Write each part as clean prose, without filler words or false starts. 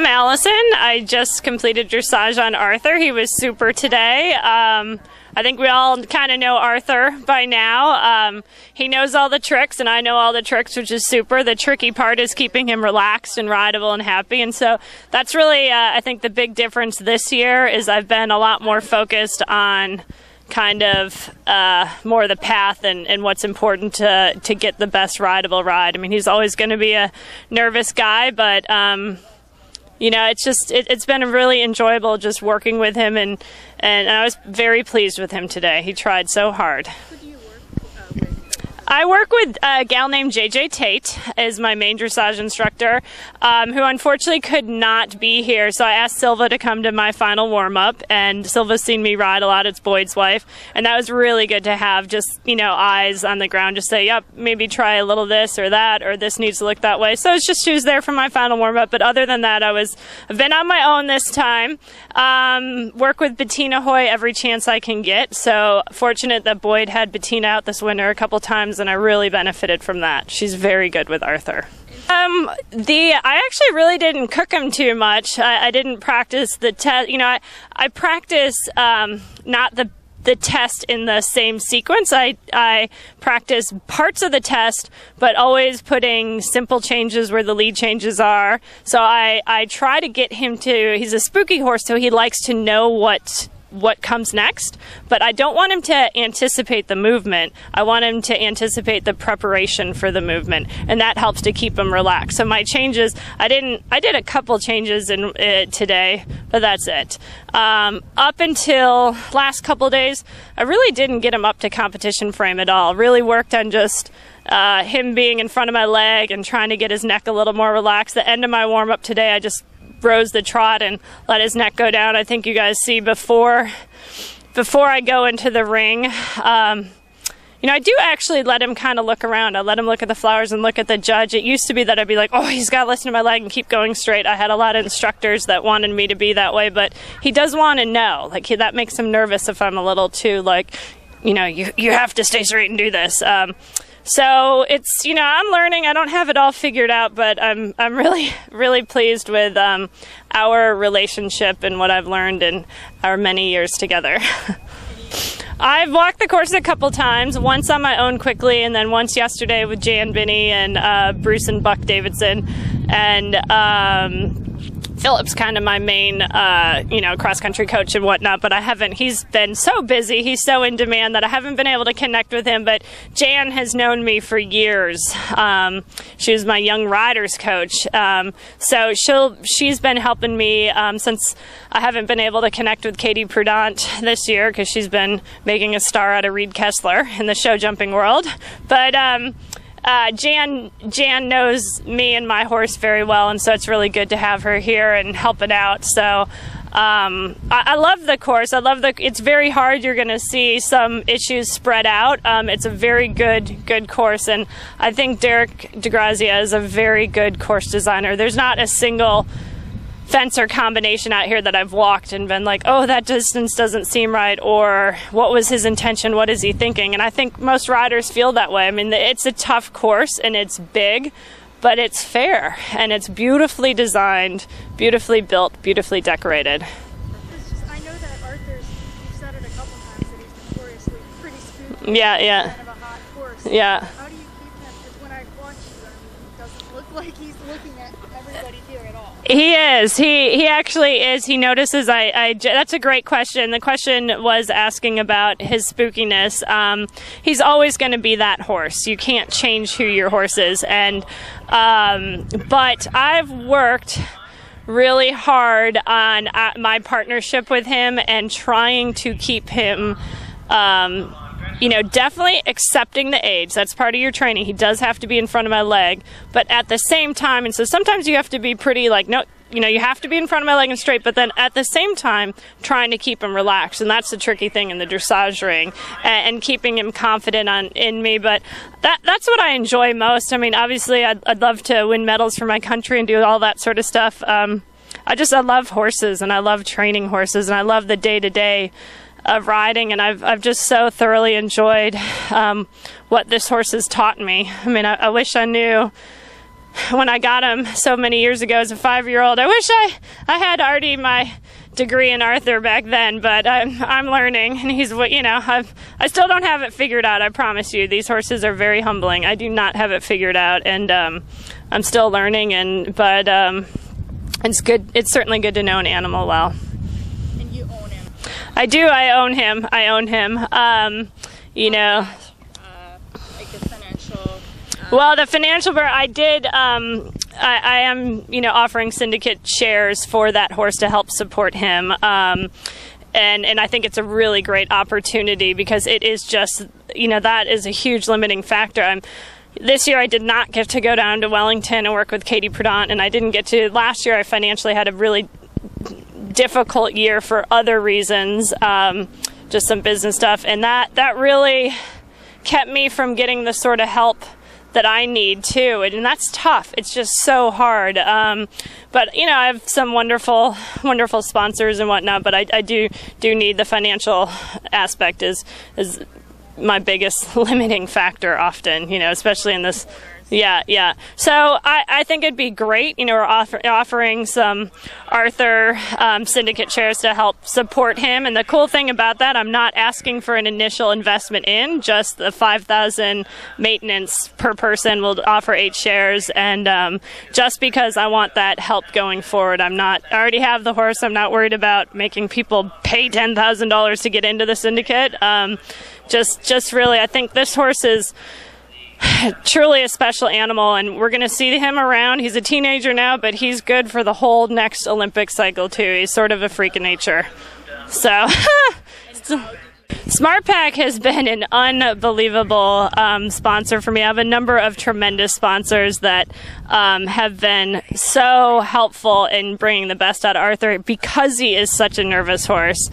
I'm Allison. I just completed dressage on Arthur. He was super today. I think we all kind of know Arthur by now. He knows all the tricks, and I know all the tricks, which is super. The tricky part is keeping him relaxed and rideable and happy, and so that's really, I think, the big difference this year is I've been a lot more focused on kind of more the path and what's important to get the best rideable ride. I mean, he's always going to be a nervous guy, but you know, it's been really enjoyable just working with him, and I was very pleased with him today. He tried so hard. Who do you work with? I work with a gal named JJ Tate is my main dressage instructor, who unfortunately could not be here. So I asked Silva to come to my final warm-up, and Silva's seen me ride a lot. It's Boyd's wife, and that was really good to have just, you know, eyes on the ground, just say, yep, maybe try a little this or that, or this needs to look that way. So it's just she was there for my final warm-up, but other than that, I've been on my own this time. Work with Bettina Hoy every chance I can get. So fortunate that Boyd had Bettina out this winter a couple times, and I really benefited from that. She's very good with Arthur. I actually really didn't cook him too much. I didn't practice the test. You know, I practice not the test in the same sequence. I practice parts of the test, but always putting simple changes where the lead changes are. So I try to get him to, he's a spooky horse, so he likes to know what comes next, but I don't want him to anticipate the movement. I want him to anticipate the preparation for the movement, and that helps to keep him relaxed. So my changes, I did a couple changes in today, but that's it. Up until last couple days, I really didn't get him up to competition frame at all. Really worked on just him being in front of my leg and trying to get his neck a little more relaxed. The end of my warm-up today, I just rose the trot and let his neck go down. I think you guys see before I go into the ring. You know, I do actually let him kind of look around. I let him look at the flowers and look at the judge. It used to be that I'd be like, oh, he's got to listen to my leg and keep going straight. I had a lot of instructors that wanted me to be that way, but he does want to know. Like, that makes him nervous if I'm a little too, like, you know, you have to stay straight and do this. So it's, you know, I'm learning. I don't have it all figured out, but I'm really, really pleased with our relationship and what I've learned in our many years together. I've walked the course a couple times, once on my own quickly, and then once yesterday with Jan Binney and Bruce and Buck Davidson, and Philip's kind of my main, you know, cross-country coach and whatnot, but he's been so busy, he's so in demand that I haven't been able to connect with him, but Jan has known me for years. She was my young riders coach, so she's been helping me since I haven't been able to connect with Katie Prudent this year because she's been making a star out of Reed Kessler in the show jumping world, but Jan knows me and my horse very well, and so it's really good to have her here and helping out. So I love the course. It's very hard. You're going to see some issues spread out. It's a very good course, and I think Derek DeGrazia is a very good course designer. There's not a single fence or combination out here that I've walked and been like, oh, that distance doesn't seem right, or what was his intention, what is he thinking? And I think most riders feel that way. I mean, it's a tough course and it's big, but it's fair and it's beautifully designed, beautifully built, beautifully decorated. I know that Arthur's, you've said it a couple times, that he's notoriously pretty spooky. Yeah. Kind of a hot horse. Yeah. How do you keep him? Because when I watch you, I mean, it doesn't look like he's looking at everybody here at all. He is. He actually is. He notices that's a great question. The question was asking about his spookiness. He's always going to be that horse. You can't change who your horse is. And but I've worked really hard on my partnership with him and trying to keep him you know, definitely accepting the age. That's part of your training. He does have to be in front of my leg, but at the same time, and so sometimes you have to be pretty like, no, you know, you have to be in front of my leg and straight, but then at the same time, trying to keep him relaxed. And that's the tricky thing in the dressage ring, and keeping him confident in me. But that's what I enjoy most. I mean, obviously, I'd love to win medals for my country and do all that sort of stuff. I love horses, and I love training horses, and I love the day-to-day of riding, and I've just so thoroughly enjoyed what this horse has taught me. I mean, I wish I knew when I got him so many years ago as a 5-year-old. I wish I had already my degree in Arthur back then, but I'm learning, and he's, you know, I still don't have it figured out. I promise you, these horses are very humbling. I do not have it figured out, and I'm still learning. But it's good. It's certainly good to know an animal well. And you own him. I do. I own him. You know. Like the financial. Well, the financial burden, I did. I am, you know, offering syndicate shares for that horse to help support him. And I think it's a really great opportunity because it is just, you know, that is a huge limiting factor. This year I did not get to go down to Wellington and work with Katie Prudent, and I didn't get to. Last year I financially had a really difficult year for other reasons, just some business stuff, and that really kept me from getting the sort of help that I need too, and that's tough. It's just so hard. But you know, I have some wonderful sponsors and whatnot. But I do need the financial aspect is my biggest limiting factor often. You know, especially in this. Yeah. So I think it'd be great. You know, we're offering some Arthur syndicate shares to help support him. And the cool thing about that, I'm not asking for an initial investment in, just the $5,000 maintenance per person. Will offer 8 shares. And just because I want that help going forward, I already have the horse. I'm not worried about making people pay $10,000 to get into the syndicate. Just really, I think this horse is truly a special animal, and we're going to see him around. He's a teenager now, but he's good for the whole next Olympic cycle too. He's sort of a freak of nature. So SmartPack has been an unbelievable sponsor for me. I have a number of tremendous sponsors that have been so helpful in bringing the best out of Arthur because he is such a nervous horse.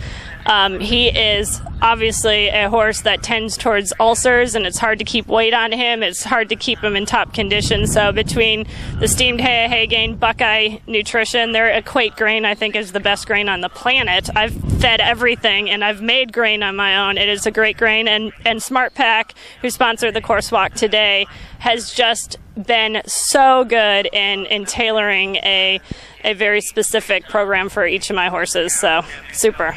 He is obviously a horse that tends towards ulcers, and it's hard to keep weight on him. It's hard to keep him in top condition. So between the steamed hay gain, Buckeye Nutrition, their Equate grain I think is the best grain on the planet. I've fed everything, and I've made grain on my own. It is a great grain, and SmartPack, who sponsored the course walk today, has just been so good in tailoring a very specific program for each of my horses. So super.